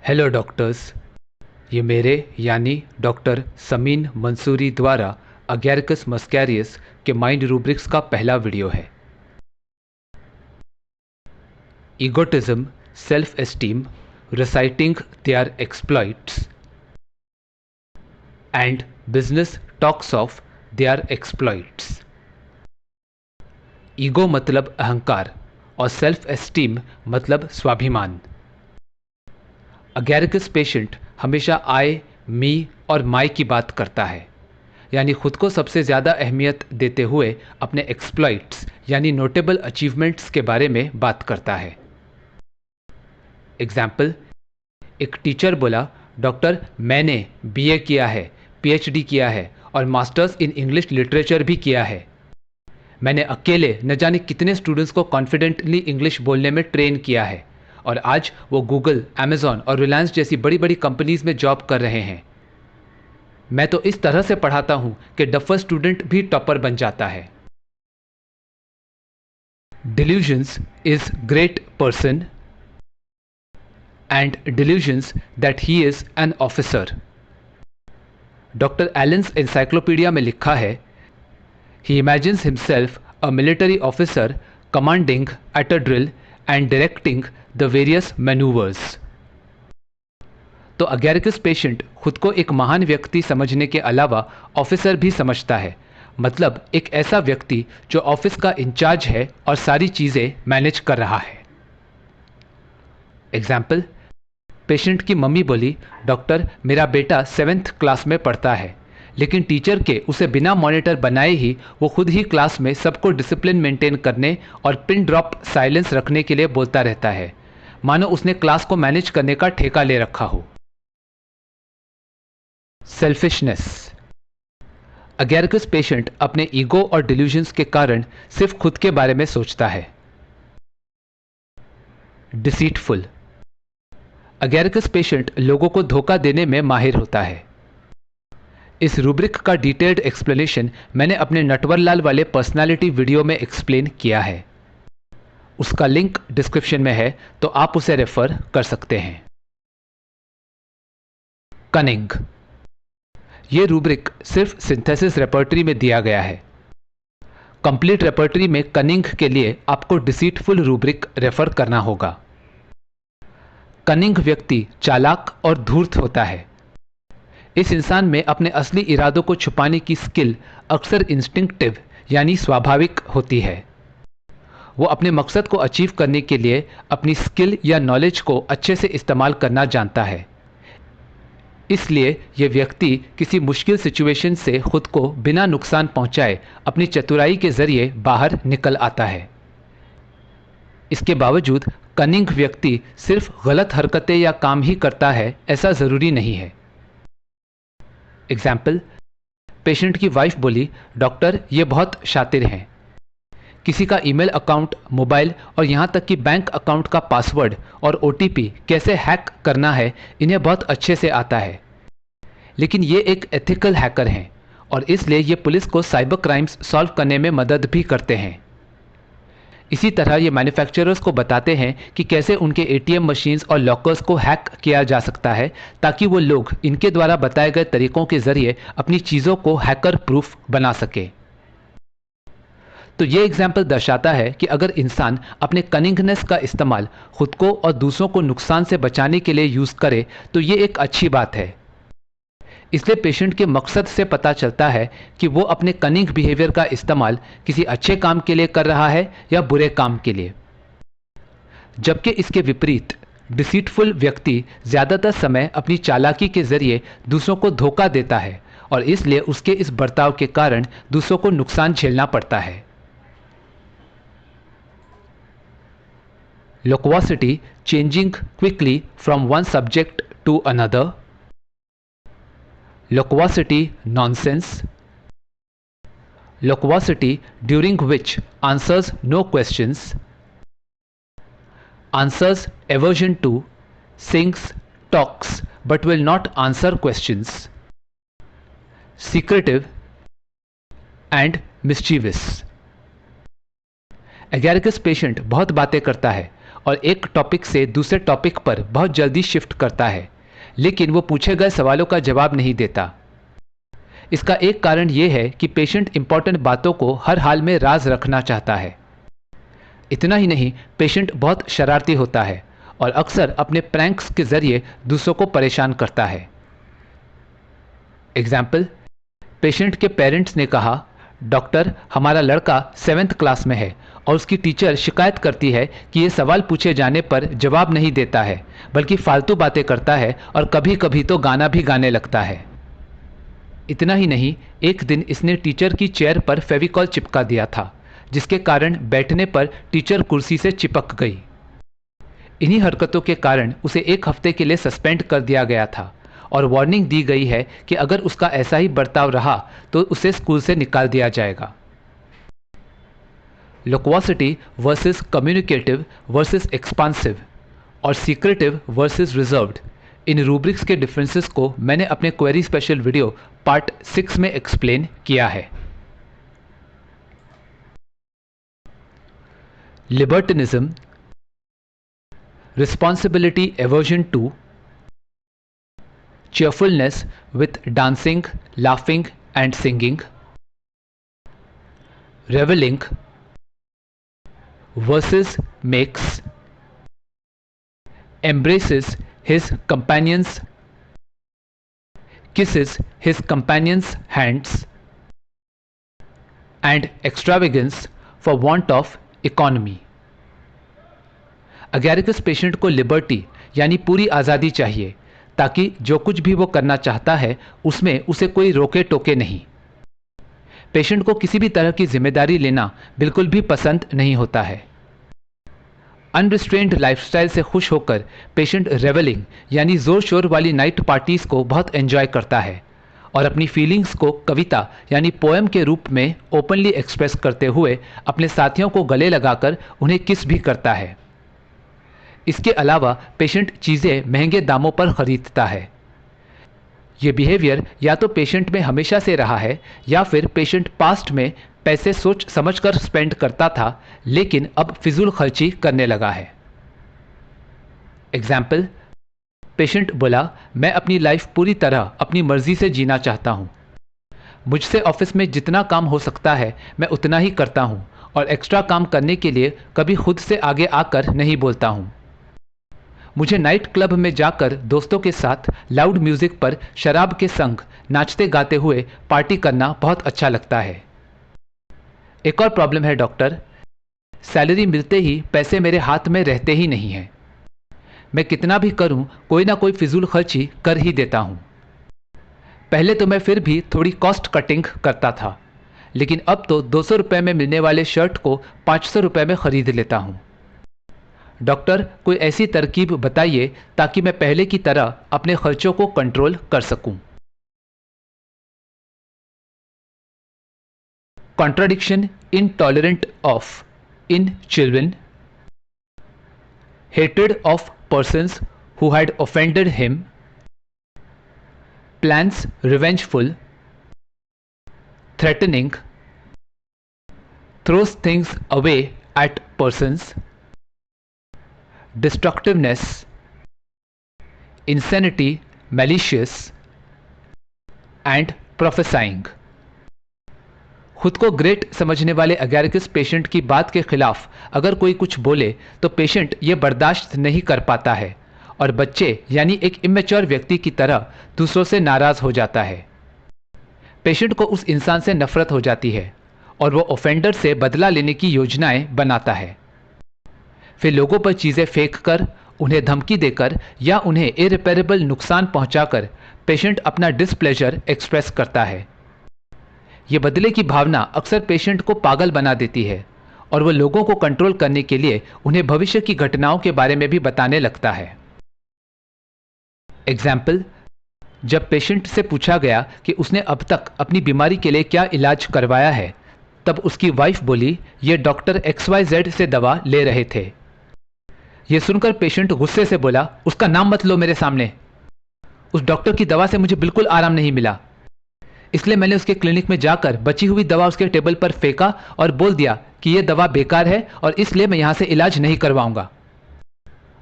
Hello doctors. ये मेरे यानी डॉक्टर समीन मंसूरी द्वारा अगैरकस मस्कैरियस के माइंड रूब्रिक्स का पहला वीडियो है। Egotism, self esteem, reciting their exploits and business talks of their exploits. Ego मतलब अहंकार और सेल्फ एस्टीम मतलब स्वाभिमान। अगैरकस पेशेंट हमेशा आई, मी और माई की बात करता है, यानी खुद को सबसे ज़्यादा अहमियत देते हुए अपने एक्सप्लॉइट्स यानी नोटेबल अचीवमेंट्स के बारे में बात करता है। एग्जाम्पल, एक टीचर बोला, डॉक्टर मैंने बीए किया है, पीएचडी किया है और मास्टर्स इन इंग्लिश लिटरेचर भी किया है। मैंने अकेले न जाने कितने स्टूडेंट्स को कॉन्फिडेंटली इंग्लिश बोलने में ट्रेन किया है और आज वो गूगल, अमेजॉन और रिलायंस जैसी बड़ी बड़ी कंपनीज में जॉब कर रहे हैं। मैं तो इस तरह से पढ़ाता हूं कि डफर स्टूडेंट भी टॉपर बन जाता है। Delusions is great person and delusions that he is an officer. Doctor Allen's encyclopedia में लिखा है, he imagines himself a military officer commanding at a drill and directing the various manoeuvres. तो Agaricus patient खुद को एक महान व्यक्ति समझने के अलावा ऑफिसर भी समझता है, मतलब एक ऐसा व्यक्ति जो ऑफिस का इंचार्ज है और सारी चीज़ें मैनेज कर रहा है। एग्जाम्पल, पेशेंट की मम्मी बोली, डॉक्टर मेरा बेटा 7th क्लास में पढ़ता है, लेकिन टीचर के उसे बिना मॉनिटर बनाए ही वो खुद ही क्लास में सबको डिसिप्लिन मेंटेन करने और पिन ड्रॉप साइलेंस रखने के लिए बोलता रहता है, मानो उसने क्लास को मैनेज करने का ठेका ले रखा हो। सेल्फिशनेस। अगैरकस पेशेंट अपने ईगो और डिल्यूजन्स के कारण सिर्फ खुद के बारे में सोचता है। डिसीटफुल। अगैरकस पेशेंट लोगों को धोखा देने में माहिर होता है। इस रूब्रिक का डिटेल्ड एक्सप्लेनेशन मैंने अपने नटवरलाल वाले पर्सनालिटी वीडियो में एक्सप्लेन किया है। उसका लिंक डिस्क्रिप्शन में है, तो आप उसे रेफर कर सकते हैं। कनिंग। ये रूब्रिक सिर्फ सिंथेसिस रेपर्टरी में दिया गया है। कंप्लीट रेपर्टरी में कनिंग के लिए आपको डिसीटफुल रूब्रिक रेफर करना होगा। कनिंग व्यक्ति चालाक और धूर्त होता है। इस इंसान में अपने असली इरादों को छुपाने की स्किल अक्सर इंस्टिंक्टिव यानी स्वाभाविक होती है। वो अपने मकसद को अचीव करने के लिए अपनी स्किल या नॉलेज को अच्छे से इस्तेमाल करना जानता है। इसलिए ये व्यक्ति किसी मुश्किल सिचुएशन से खुद को बिना नुकसान पहुंचाए अपनी चतुराई के जरिए बाहर निकल आता है। इसके बावजूद कनिंग व्यक्ति सिर्फ गलत हरकतें या काम ही करता है, ऐसा जरूरी नहीं है। एग्जाम्पल, पेशेंट की वाइफ बोली, डॉक्टर ये बहुत शातिर हैं, किसी का ईमेल अकाउंट, मोबाइल और यहाँ तक कि बैंक अकाउंट का पासवर्ड और ओटीपी कैसे हैक करना है इन्हें बहुत अच्छे से आता है, लेकिन ये एक एथिकल हैकर हैं और इसलिए ये पुलिस को साइबर क्राइम्स सॉल्व करने में मदद भी करते हैं। इसी तरह ये मैन्युफैक्चरर्स को बताते हैं कि कैसे उनके एटीएम मशीन्स और लॉकर्स को हैक किया जा सकता है, ताकि वो लोग इनके द्वारा बताए गए तरीकों के जरिए अपनी चीज़ों को हैकर प्रूफ बना सके। तो ये एग्जाम्पल दर्शाता है कि अगर इंसान अपने कनिंगनेस का इस्तेमाल खुद को और दूसरों को नुकसान से बचाने के लिए यूज़ करे तो ये एक अच्छी बात है। इसलिए पेशेंट के मकसद से पता चलता है कि वो अपने कनिंग बिहेवियर का इस्तेमाल किसी अच्छे काम के लिए कर रहा है या बुरे काम के लिए। जबकि इसके विपरीत डिसीटफुल व्यक्ति ज़्यादातर समय अपनी चालाकी के जरिए दूसरों को धोखा देता है और इसलिए उसके इस बर्ताव के कारण दूसरों को नुकसान झेलना पड़ता है। Loquacity, changing quickly from one subject to another. Loquacity, nonsense. Loquacity during which answers no questions. Answers aversion to, sings, talks but will not answer questions. Secretive and mischievous. Agaricus patient बहुत बातें करता है और एक topic से दूसरे topic पर बहुत जल्दी शिफ्ट करता है, लेकिन वो पूछे गए सवालों का जवाब नहीं देता। इसका एक कारण यह है कि पेशेंट इंपॉर्टेंट बातों को हर हाल में राज रखना चाहता है। इतना ही नहीं, पेशेंट बहुत शरारती होता है और अक्सर अपने प्रैंक्स के जरिए दूसरों को परेशान करता है। एग्जाम्पल, पेशेंट के पेरेंट्स ने कहा, डॉक्टर, हमारा लड़का 7th क्लास में है और उसकी टीचर शिकायत करती है कि ये सवाल पूछे जाने पर जवाब नहीं देता है, बल्कि फालतू बातें करता है और कभी कभी तो गाना भी गाने लगता है। इतना ही नहीं, एक दिन इसने टीचर की चेयर पर फेविकॉल चिपका दिया था, जिसके कारण बैठने पर टीचर कुर्सी से चिपक गई। इन्हीं हरकतों के कारण उसे 1 हफ्ते के लिए सस्पेंड कर दिया गया था और वार्निंग दी गई है कि अगर उसका ऐसा ही बर्ताव रहा तो उसे स्कूल से निकाल दिया जाएगा। लोक्वासिटी वर्सेस कम्युनिकेटिव वर्सेस एक्सपांसिव और सीक्रेटिव वर्सेस रिजर्व्ड, इन रूब्रिक्स के डिफरेंसेस को मैंने अपने क्वेरी स्पेशल वीडियो पार्ट 6 में एक्सप्लेन किया है। Libertinism, responsibility aversion to, cheerfulness with dancing, laughing and singing, reveling versus makes, embraces his companions, kisses his companions' hands, and extravagance for want of economy। Agaricus patient को liberty यानी पूरी आज़ादी चाहिए, ताकि जो कुछ भी वो करना चाहता है उसमें उसे कोई रोके टोके नहीं। पेशेंट को किसी भी तरह की जिम्मेदारी लेना बिल्कुल भी पसंद नहीं होता है। अनरिस्ट्रेन्ड लाइफस्टाइल से खुश होकर पेशेंट रेवलिंग यानी जोर शोर वाली नाइट पार्टीज को बहुत एंजॉय करता है और अपनी फीलिंग्स को कविता यानी पोएम के रूप में ओपनली एक्सप्रेस करते हुए अपने साथियों को गले लगाकर उन्हें किस भी करता है। इसके अलावा पेशेंट चीज़ें महंगे दामों पर खरीदता है। ये बिहेवियर या तो पेशेंट में हमेशा से रहा है या फिर पेशेंट पास्ट में पैसे सोच समझकर स्पेंड करता था, लेकिन अब फिजूल खर्ची करने लगा है। एग्जाम्पल, पेशेंट बोला, मैं अपनी लाइफ पूरी तरह अपनी मर्जी से जीना चाहता हूँ। मुझसे ऑफिस में जितना काम हो सकता है मैं उतना ही करता हूँ और एक्स्ट्रा काम करने के लिए कभी खुद से आगे आकर नहीं बोलता हूँ। मुझे नाइट क्लब में जाकर दोस्तों के साथ लाउड म्यूजिक पर शराब के संग नाचते गाते हुए पार्टी करना बहुत अच्छा लगता है। एक और प्रॉब्लम है डॉक्टर, सैलरी मिलते ही पैसे मेरे हाथ में रहते ही नहीं हैं। मैं कितना भी करूं कोई ना कोई फिजूल खर्ची कर ही देता हूं। पहले तो मैं फिर भी थोड़ी कॉस्ट कटिंग करता था, लेकिन अब तो 200 रुपये में मिलने वाले शर्ट को 500 रुपये में खरीद लेता हूं। डॉक्टर, कोई ऐसी तरकीब बताइए ताकि मैं पहले की तरह अपने खर्चों को कंट्रोल कर सकूं। Contradiction intolerant of in children, hatred of persons who had offended him, plans revengeful, threatening, throws things away at persons, destructiveness, insanity, malicious and prophesying। खुद को ग्रेट समझने वाले अगैरिकस पेशेंट की बात के खिलाफ अगर कोई कुछ बोले तो पेशेंट ये बर्दाश्त नहीं कर पाता है और बच्चे यानी एक इमेच्योर व्यक्ति की तरह दूसरों से नाराज हो जाता है। पेशेंट को उस इंसान से नफरत हो जाती है और वो ऑफेंडर से बदला लेने की योजनाएं बनाता है। फिर लोगों पर चीज़ें फेंक कर, उन्हें धमकी देकर या उन्हें इरिपेरेबल नुकसान पहुंचाकर पेशेंट अपना डिस्प्लेजर एक्सप्रेस करता है। ये बदले की भावना अक्सर पेशेंट को पागल बना देती है और वो लोगों को कंट्रोल करने के लिए उन्हें भविष्य की घटनाओं के बारे में भी बताने लगता है। एग्जाम्पल, जब पेशेंट से पूछा गया कि उसने अब तक अपनी बीमारी के लिए क्या इलाज करवाया है, तब उसकी वाइफ बोली, ये डॉक्टर XYZ से दवा ले रहे थे। यह सुनकर पेशेंट गुस्से से बोला, उसका नाम मत लो मेरे सामने। उस डॉक्टर की दवा से मुझे बिल्कुल आराम नहीं मिला, इसलिए मैंने उसके क्लिनिक में जाकर बची हुई दवा उसके टेबल पर फेंका और बोल दिया कि यह दवा बेकार है और इसलिए मैं यहां से इलाज नहीं करवाऊंगा।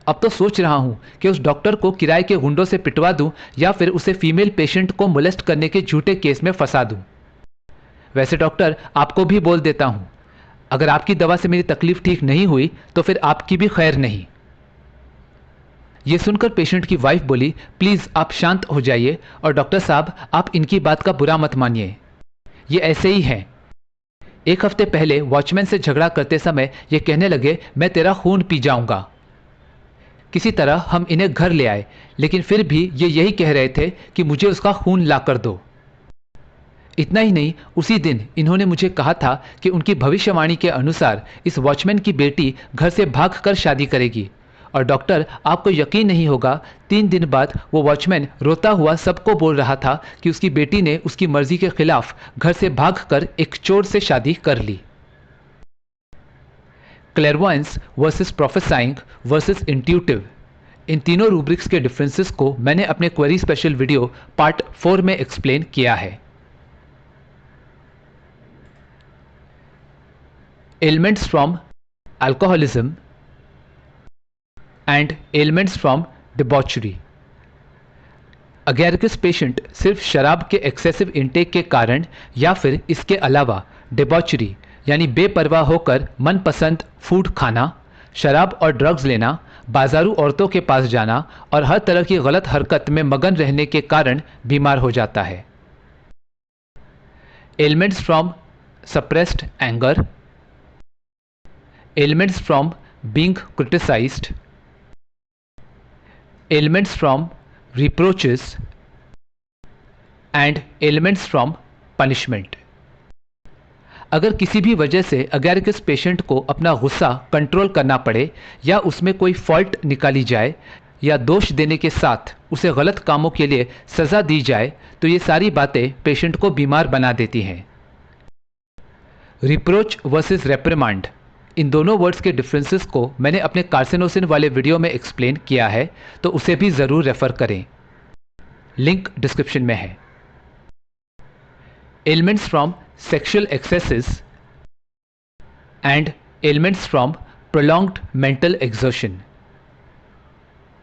अब तो सोच रहा हूं कि उस डॉक्टर को किराए के गुंडों से पिटवा दूं या फिर उसे फीमेल पेशेंट को मोलेस्ट करने के झूठे केस में फंसा दूं। वैसे डॉक्टर, आपको भी बोल देता हूं, अगर आपकी दवा से मेरी तकलीफ ठीक नहीं हुई तो फिर आपकी भी खैर नहीं। यह सुनकर पेशेंट की वाइफ बोली, प्लीज आप शांत हो जाइए और डॉक्टर साहब आप इनकी बात का बुरा मत मानिए, ये ऐसे ही हैं। एक हफ्ते पहले वॉचमैन से झगड़ा करते समय ये कहने लगे, मैं तेरा खून पी जाऊंगा। किसी तरह हम इन्हें घर ले आए, लेकिन फिर भी ये यही कह रहे थे कि मुझे उसका खून ला कर दो। इतना ही नहीं, उसी दिन इन्होंने मुझे कहा था कि उनकी भविष्यवाणी के अनुसार इस वॉचमैन की बेटी घर से भागकर शादी करेगी। और डॉक्टर, आपको यकीन नहीं होगा, 3 दिन बाद वो वॉचमैन रोता हुआ सबको बोल रहा था कि उसकी बेटी ने उसकी मर्जी के खिलाफ घर से भागकर एक चोर से शादी कर ली। क्लेरवॉयंस वर्सेस प्रोफेसाइंग वर्सेस इंट्यूटिव, इन तीनों रूब्रिक्स के डिफरेंसेस को मैंने अपने क्वेरी स्पेशल वीडियो पार्ट 4 में एक्सप्लेन किया है। Elements from alcoholism and elements from debauchery. Agaricus patient सिर्फ शराब के एक्सेसिव इंटेक के कारण या फिर इसके अलावा डिबॉचरी यानी बेपरवाह होकर मनपसंद फूड खाना, शराब और ड्रग्स लेना, बाजारू औरतों के पास जाना और हर तरह की गलत हरकत में मगन रहने के कारण बीमार हो जाता है। Elements from suppressed anger, elements from being criticised, elements from reproaches and elements from punishment। अगर किसी भी वजह से अगैरकस पेशेंट को अपना गुस्सा कंट्रोल करना पड़े या उसमें कोई फॉल्ट निकाली जाए या दोष देने के साथ उसे गलत कामों के लिए सजा दी जाए तो ये सारी बातें पेशेंट को बीमार बना देती हैं। रिप्रोच वर्सेस रेप्रिमांड, इन दोनों वर्ड्स के डिफरेंसेस को मैंने अपने कार्सिनोसिन वाले वीडियो में एक्सप्लेन किया है, तो उसे भी ज़रूर रेफर करें, लिंक डिस्क्रिप्शन में है। Elements from sexual axes and elements from prolonged mental exertion,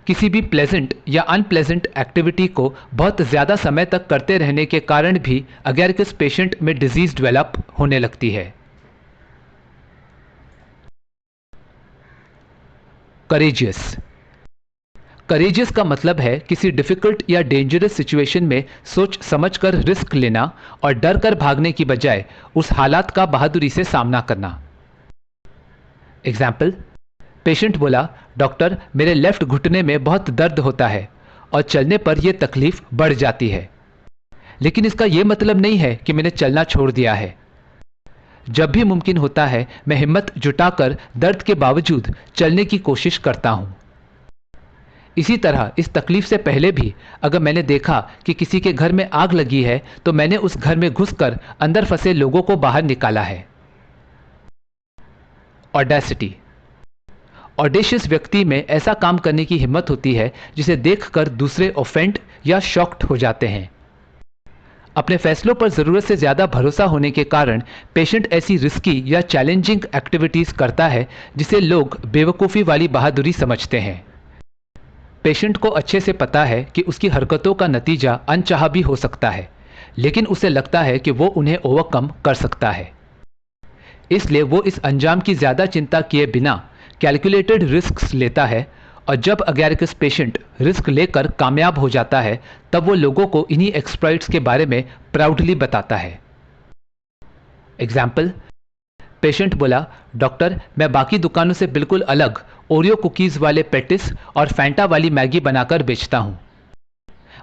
किसी भी प्लेजेंट या अनप्लेजेंट एक्टिविटी को बहुत ज़्यादा समय तक करते रहने के कारण भी अगैरकस पेशेंट में डिजीज डेवलप होने लगती है। करेजियस, करेजियस का मतलब है किसी डिफिकल्ट या डेंजरस सिचुएशन में सोच समझकर रिस्क लेना और डर कर भागने की बजाय उस हालात का बहादुरी से सामना करना। एग्जाम्पल, पेशेंट बोला, डॉक्टर मेरे लेफ्ट घुटने में बहुत दर्द होता है और चलने पर यह तकलीफ बढ़ जाती है, लेकिन इसका यह मतलब नहीं है कि मैंने चलना छोड़ दिया है। जब भी मुमकिन होता है मैं हिम्मत जुटाकर दर्द के बावजूद चलने की कोशिश करता हूं। इसी तरह इस तकलीफ से पहले भी अगर मैंने देखा कि किसी के घर में आग लगी है तो मैंने उस घर में घुसकर अंदर फंसे लोगों को बाहर निकाला है। ऑडेसिटी, ऑडेशियस व्यक्ति में ऐसा काम करने की हिम्मत होती है जिसे देखकर दूसरे ऑफेंड या शॉक्ड हो जाते हैं। अपने फैसलों पर ज़रूरत से ज़्यादा भरोसा होने के कारण पेशेंट ऐसी रिस्की या चैलेंजिंग एक्टिविटीज़ करता है जिसे लोग बेवकूफ़ी वाली बहादुरी समझते हैं। पेशेंट को अच्छे से पता है कि उसकी हरकतों का नतीजा अनचाहा भी हो सकता है, लेकिन उसे लगता है कि वो उन्हें ओवरकम कर सकता है, इसलिए वो इस अंजाम की ज़्यादा चिंता किए बिना कैलकुलेटेड रिस्क्स लेता है। और जब अगैरकस पेशेंट रिस्क लेकर कामयाब हो जाता है तब वो लोगों को इन्हीं एक्सप्लॉइट्स के बारे में प्राउडली बताता है। एग्जाम्पल, पेशेंट बोला, डॉक्टर मैं बाकी दुकानों से बिल्कुल अलग ओरियो कुकीज़ वाले पेटिस और फैंटा वाली मैगी बनाकर बेचता हूँ।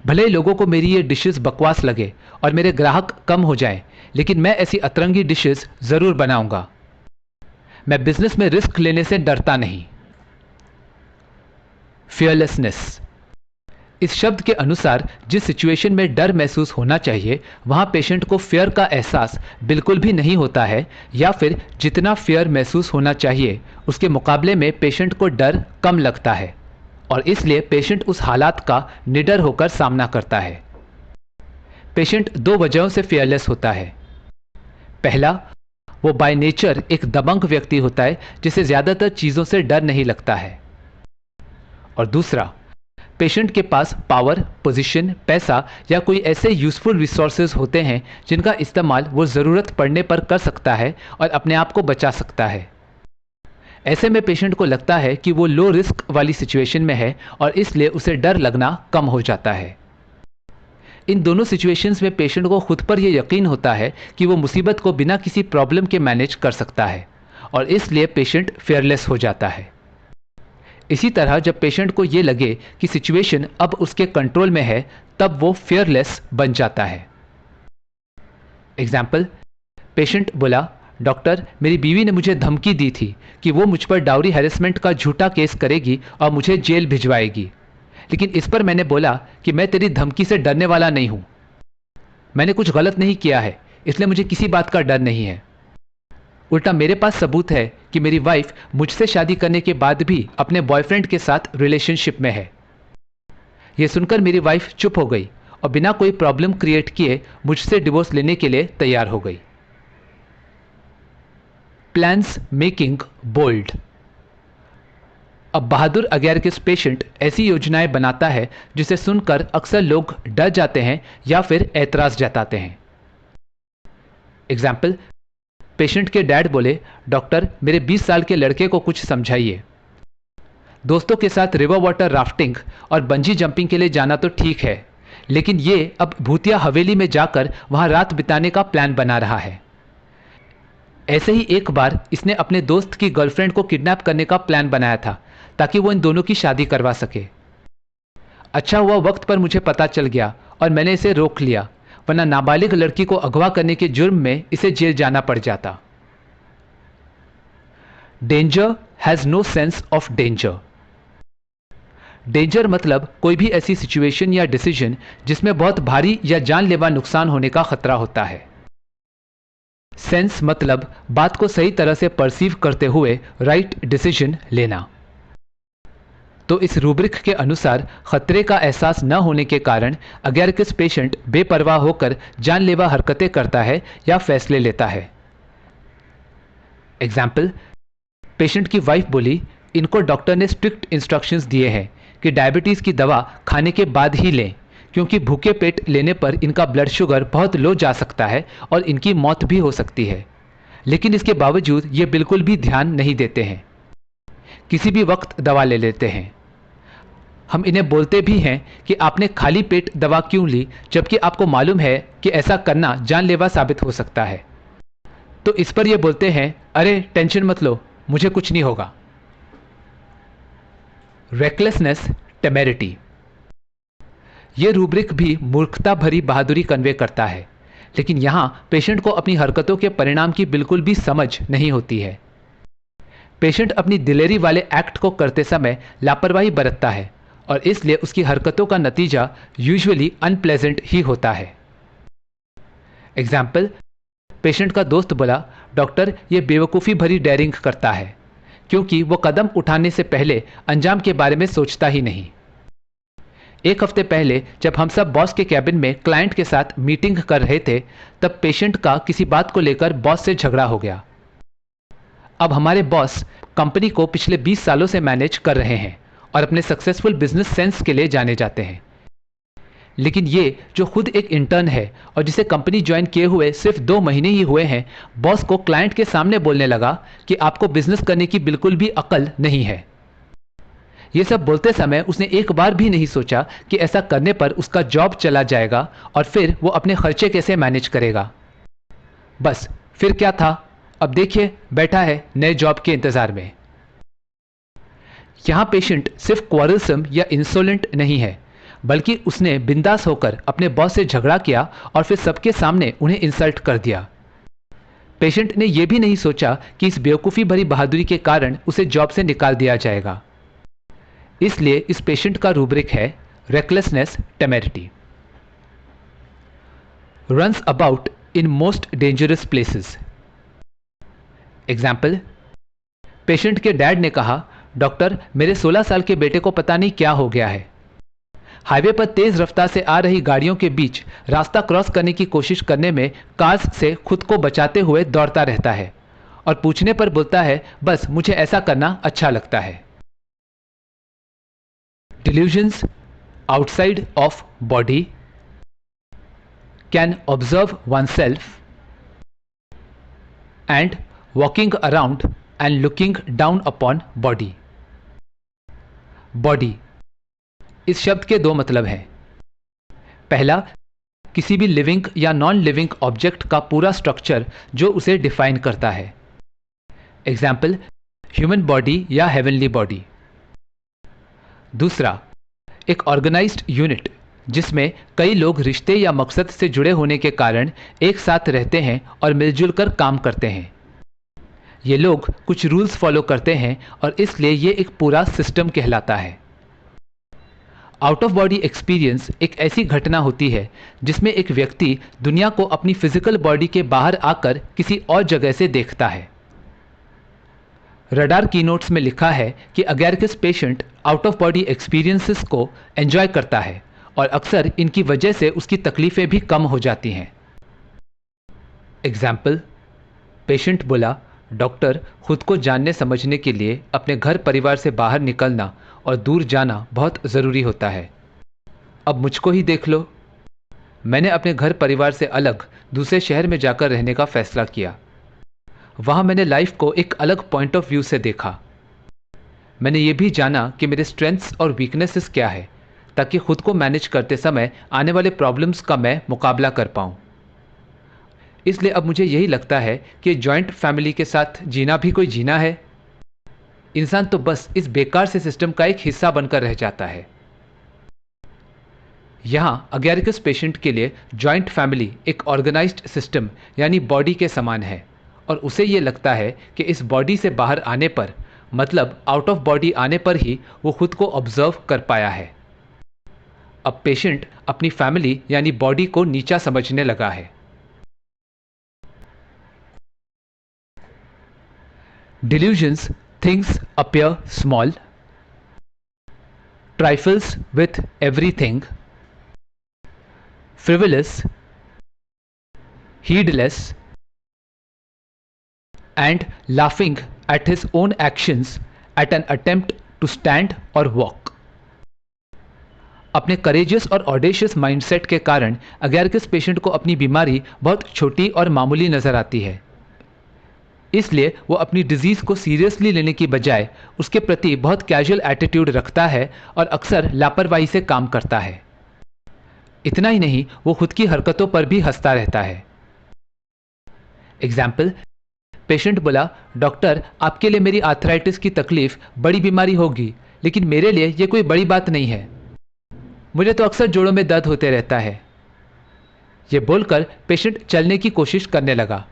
भले ही लोगों को मेरी ये डिशेस बकवास लगे और मेरे ग्राहक कम हो जाएं, लेकिन मैं ऐसी अतरंगी डिशेस ज़रूर बनाऊंगा। मैं बिजनेस में रिस्क लेने से डरता नहीं। फियरलेसनेस, इस शब्द के अनुसार जिस सिचुएशन में डर महसूस होना चाहिए वहां पेशेंट को फियर का एहसास बिल्कुल भी नहीं होता है, या फिर जितना फियर महसूस होना चाहिए उसके मुकाबले में पेशेंट को डर कम लगता है और इसलिए पेशेंट उस हालात का निडर होकर सामना करता है। पेशेंट 2 वजहों से फियरलेस होता है। पहला, वो बाय नेचर एक दबंग व्यक्ति होता है जिसे ज़्यादातर चीज़ों से डर नहीं लगता है। और दूसरा, पेशेंट के पास पावर, पोजीशन, पैसा या कोई ऐसे यूजफुल रिसोर्सेज होते हैं जिनका इस्तेमाल वो ज़रूरत पड़ने पर कर सकता है और अपने आप को बचा सकता है। ऐसे में पेशेंट को लगता है कि वो लो रिस्क वाली सिचुएशन में है और इसलिए उसे डर लगना कम हो जाता है। इन दोनों सिचुएशंस में पेशेंट को खुद पर यह यकीन होता है कि वो मुसीबत को बिना किसी प्रॉब्लम के मैनेज कर सकता है और इसलिए पेशेंट फेयरलेस हो जाता है। इसी तरह जब पेशेंट को ये लगे कि सिचुएशन अब उसके कंट्रोल में है, तब वो फेयरलेस बन जाता है। एग्जाम्पल, पेशेंट बोला, डॉक्टर, मेरी बीवी ने मुझे धमकी दी थी कि वो मुझ पर डाउरी हैरेसमेंट का झूठा केस करेगी और मुझे जेल भिजवाएगी, लेकिन इस पर मैंने बोला कि मैं तेरी धमकी से डरने वाला नहीं हूं। मैंने कुछ गलत नहीं किया है, इसलिए मुझे किसी बात का डर नहीं है। उल्टा मेरे पास सबूत है कि मेरी वाइफ मुझसे शादी करने के बाद भी अपने बॉयफ्रेंड के साथ रिलेशनशिप में है। यह सुनकर मेरी वाइफ चुप हो गई और बिना कोई प्रॉब्लम क्रिएट किए मुझसे डिवोर्स लेने के लिए तैयार हो गई। Plans making bold. अब बहादुर अगैरकिस पेशेंट ऐसी योजनाएं बनाता है जिसे सुनकर अक्सर लोग डर जाते हैं या फिर ऐतराज जताते हैं। एग्जाम्पल, पेशेंट के डैड बोले, डॉक्टर, मेरे 20 साल के लड़के को कुछ समझाइए। दोस्तों के साथ रिवर वाटर राफ्टिंग और बंजी जंपिंग के लिए जाना तो ठीक है, लेकिन ये अब भूतिया हवेली में जाकर वहां रात बिताने का प्लान बना रहा है। ऐसे ही एक बार इसने अपने दोस्त की गर्लफ्रेंड को किडनैप करने का प्लान बनाया था ताकि वो इन दोनों की शादी करवा सके। अच्छा हुआ वक्त पर मुझे पता चल गया और मैंने इसे रोक लिया, वरना नाबालिग लड़की को अगवा करने के जुर्म में इसे जेल जाना पड़ जाता। Danger has no sense of danger. Danger मतलब कोई भी ऐसी सिचुएशन या डिसीजन जिसमें बहुत भारी या जानलेवा नुकसान होने का खतरा होता है। सेंस मतलब बात को सही तरह से परसीव करते हुए राइट डिसीजन लेना। तो इस रूब्रिक के अनुसार खतरे का एहसास न होने के कारण अगैरकिस पेशेंट बेपरवाह होकर जानलेवा हरकतें करता है या फैसले लेता है। एग्जाम्पल, पेशेंट की वाइफ बोली, इनको डॉक्टर ने स्ट्रिक्ट इंस्ट्रक्शंस दिए हैं कि डायबिटीज की दवा खाने के बाद ही लें, क्योंकि भूखे पेट लेने पर इनका ब्लड शुगर बहुत लो जा सकता है और इनकी मौत भी हो सकती है। लेकिन इसके बावजूद ये बिल्कुल भी ध्यान नहीं देते हैं, किसी भी वक्त दवा ले लेते हैं। हम इन्हें बोलते भी हैं कि आपने खाली पेट दवा क्यों ली, जबकि आपको मालूम है कि ऐसा करना जानलेवा साबित हो सकता है। तो इस पर ये बोलते हैं, अरे टेंशन मत लो, मुझे कुछ नहीं होगा। Recklessness, temerity. यह रूब्रिक भी मूर्खता भरी बहादुरी कन्वे करता है, लेकिन यहां पेशेंट को अपनी हरकतों के परिणाम की बिल्कुल भी समझ नहीं होती है। पेशेंट अपनी दिलेरी वाले एक्ट को करते समय लापरवाही बरतता है और इसलिए उसकी हरकतों का नतीजा यूजुअली अनप्लेजेंट ही होता है। एग्जाम्पल, पेशेंट का दोस्त बोला, डॉक्टर, यह बेवकूफ़ी भरी डेयरिंग करता है क्योंकि वो कदम उठाने से पहले अंजाम के बारे में सोचता ही नहीं। एक हफ्ते पहले जब हम सब बॉस के कैबिन में क्लाइंट के साथ मीटिंग कर रहे थे, तब पेशेंट का किसी बात को लेकर बॉस से झगड़ा हो गया। अब हमारे बॉस कंपनी को पिछले 20 सालों से मैनेज कर रहे हैं और अपने सक्सेसफुल बिजनेस सेंस के लिए जाने जाते हैं। लेकिन ये जो खुद एक इंटर्न है और जिसे कंपनी ज्वाइन किए हुए सिर्फ 2 महीने ही हुए हैं, बॉस को क्लाइंट के सामने बोलने लगा कि आपको बिजनेस करने की बिल्कुल भी अकल नहीं है। ये सब बोलते समय उसने एक बार भी नहीं सोचा कि ऐसा करने पर उसका जॉब चला जाएगा और फिर वो अपने खर्चे कैसे मैनेज करेगा। बस फिर क्या था, अब देखिए बैठा है नए जॉब के इंतजार में। यहां पेशेंट सिर्फ क्वारलसम या इंसोलेंट नहीं है, बल्कि उसने बिंदास होकर अपने बॉस से झगड़ा किया और फिर सबके सामने उन्हें इंसल्ट कर दिया। पेशेंट ने यह भी नहीं सोचा कि इस बेवकूफ़ी भरी बहादुरी के कारण उसे जॉब से निकाल दिया जाएगा। इसलिए इस पेशेंट का रूब्रिक है recklessness, temerity. Runs about in most dangerous places. Example, patient के डैड ने कहा, डॉक्टर, मेरे 16 साल के बेटे को पता नहीं क्या हो गया है। हाईवे पर तेज रफ्तार से आ रही गाड़ियों के बीच रास्ता क्रॉस करने की कोशिश करने में कार्स से खुद को बचाते हुए दौड़ता रहता है और पूछने पर बोलता है, बस मुझे ऐसा करना अच्छा लगता है। delusions outside of body, can observe oneself, and walking around and looking down upon body. Body, इस शब्द के दो मतलब हैं. पहला, किसी भी लिविंग या नॉन लिविंग ऑब्जेक्ट का पूरा स्ट्रक्चर जो उसे डिफाइन करता है. एग्जाम्पल, ह्यूमन बॉडी या हेवनली बॉडी. दूसरा, एक ऑर्गेनाइज्ड यूनिट जिसमें कई लोग रिश्ते या मकसद से जुड़े होने के कारण एक साथ रहते हैं और मिलजुल कर काम करते हैं. ये लोग कुछ रूल्स फॉलो करते हैं और इसलिए ये एक पूरा सिस्टम कहलाता है. आउट ऑफ बॉडी एक्सपीरियंस एक ऐसी घटना होती है जिसमें एक व्यक्ति दुनिया को अपनी फिजिकल बॉडी के बाहर आकर किसी और जगह से देखता है. रडार कीनोट्स में लिखा है कि Agaricus patient out of body experiences को एंजॉय करता है और अक्सर इनकी वजह से उसकी तकलीफें भी कम हो जाती हैं. एग्जाम्पल, पेशेंट बोला, डॉक्टर, खुद को जानने समझने के लिए अपने घर परिवार से बाहर निकलना और दूर जाना बहुत ज़रूरी होता है. अब मुझको ही देख लो. मैंने अपने घर परिवार से अलग दूसरे शहर में जाकर रहने का फैसला किया. वहाँ मैंने लाइफ को एक अलग पॉइंट ऑफ व्यू से देखा. मैंने ये भी जाना कि मेरे स्ट्रेंथ्स और वीकनेसेस क्या है, ताकि खुद को मैनेज करते समय आने वाले प्रॉब्लम्स का मैं मुकाबला कर पाऊँ. इसलिए अब मुझे यही लगता है कि जॉइंट फैमिली के साथ जीना भी कोई जीना है. इंसान तो बस इस बेकार से सिस्टम का एक हिस्सा बनकर रह जाता है. यहां अगैरकस पेशेंट के लिए जॉइंट फैमिली एक ऑर्गेनाइज्ड सिस्टम यानी बॉडी के समान है और उसे ये लगता है कि इस बॉडी से बाहर आने पर, मतलब आउट ऑफ बॉडी आने पर ही वो खुद को ऑब्जर्व कर पाया है. अब पेशेंट अपनी फैमिली यानी बॉडी को नीचा समझने लगा है. Delusions, things appear small, trifles with everything, frivolous, heedless, and laughing at his own actions at an attempt to stand or walk. अपने करेजियस और ऑडेशियस माइंडसेट के कारण अगैरकस पेशेंट को अपनी बीमारी बहुत छोटी और मामूली नजर आती है. इसलिए वो अपनी डिजीज को सीरियसली लेने की बजाय उसके प्रति बहुत कैजुअल एटीट्यूड रखता है और अक्सर लापरवाही से काम करता है. इतना ही नहीं, वो खुद की हरकतों पर भी हंसता रहता है. एग्जाम्पल, पेशेंट बोला, डॉक्टर, आपके लिए मेरी आर्थराइटिस की तकलीफ बड़ी बीमारी होगी, लेकिन मेरे लिए ये कोई बड़ी बात नहीं है. मुझे तो अक्सर जोड़ों में दर्द होते रहता है. ये बोलकर पेशेंट चलने की कोशिश करने लगा,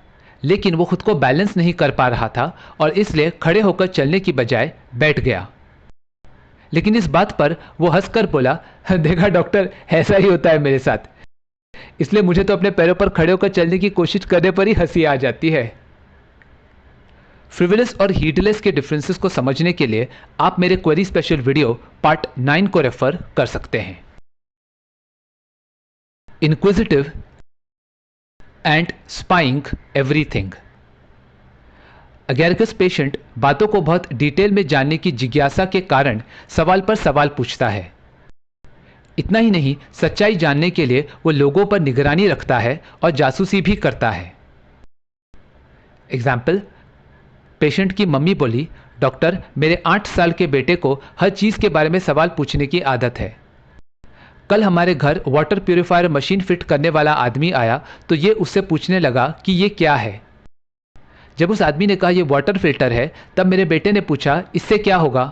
लेकिन वो खुद को बैलेंस नहीं कर पा रहा था और इसलिए खड़े होकर चलने की बजाय बैठ गया. लेकिन इस बात पर वो हंसकर बोला, देखा डॉक्टर, ऐसा ही होता है मेरे साथ, इसलिए मुझे तो अपने पैरों पर खड़े होकर चलने की कोशिश करने पर ही हंसी आ जाती है. फ्रिवलस और हीडलेस के डिफरेंसेस को समझने के लिए आप मेरे क्वेरी स्पेशल वीडियो पार्ट 9 को रेफर कर सकते हैं. Inquisitive and spying everything. Agaricus patient बातों को बहुत डिटेल में जानने की जिज्ञासा के कारण सवाल पर सवाल पूछता है. इतना ही नहीं, सच्चाई जानने के लिए वो लोगों पर निगरानी रखता है और जासूसी भी करता है. एग्जाम्पल, पेशेंट की मम्मी बोली, डॉक्टर, मेरे 8 साल के बेटे को हर चीज़ के बारे में सवाल पूछने की आदत है. कल हमारे घर वाटर प्यूरिफायर मशीन फिट करने वाला आदमी आया तो ये उससे पूछने लगा कि ये क्या है. जब उस आदमी ने कहा ये वाटर फिल्टर है, तब मेरे बेटे ने पूछा, इससे क्या होगा?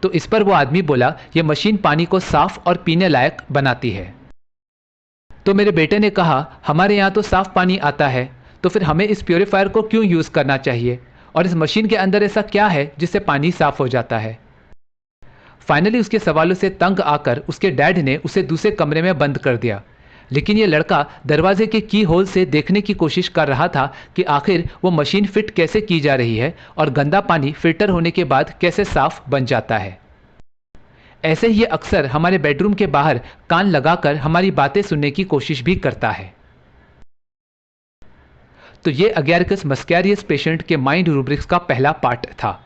तो इस पर वो आदमी बोला, ये मशीन पानी को साफ और पीने लायक बनाती है. तो मेरे बेटे ने कहा, हमारे यहाँ तो साफ पानी आता है, तो फिर हमें इस प्यूरिफायर को क्यों यूज़ करना चाहिए, और इस मशीन के अंदर ऐसा क्या है जिससे पानी साफ हो जाता है? फाइनली उसके सवालों से तंग आकर उसके डैड ने उसे दूसरे कमरे में बंद कर दिया. लेकिन ये लड़का दरवाजे के की होल से देखने की कोशिश कर रहा था कि आखिर वो मशीन फिट कैसे की जा रही है और गंदा पानी फिल्टर होने के बाद कैसे साफ बन जाता है. ऐसे ही ये अक्सर हमारे बेडरूम के बाहर कान लगाकर हमारी बातें सुनने की कोशिश भी करता है. तो ये अगैरकस मस्कैरियस पेशेंट के माइंड रूब्रिक्स का पहला पार्ट था.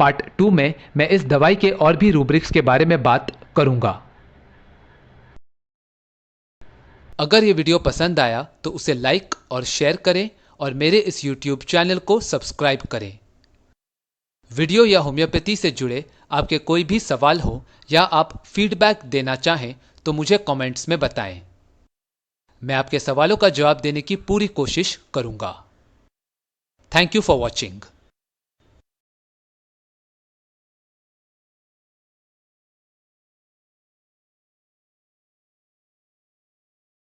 पार्ट 2 में मैं इस दवाई के और भी रूब्रिक्स के बारे में बात करूंगा। अगर ये वीडियो पसंद आया तो उसे लाइक और शेयर करें और मेरे इस YouTube चैनल को सब्सक्राइब करें। वीडियो या होम्योपैथी से जुड़े आपके कोई भी सवाल हो या आप फीडबैक देना चाहें तो मुझे कमेंट्स में बताएं। मैं आपके सवालों का जवाब देने की पूरी कोशिश करूंगा। Thank you for watching.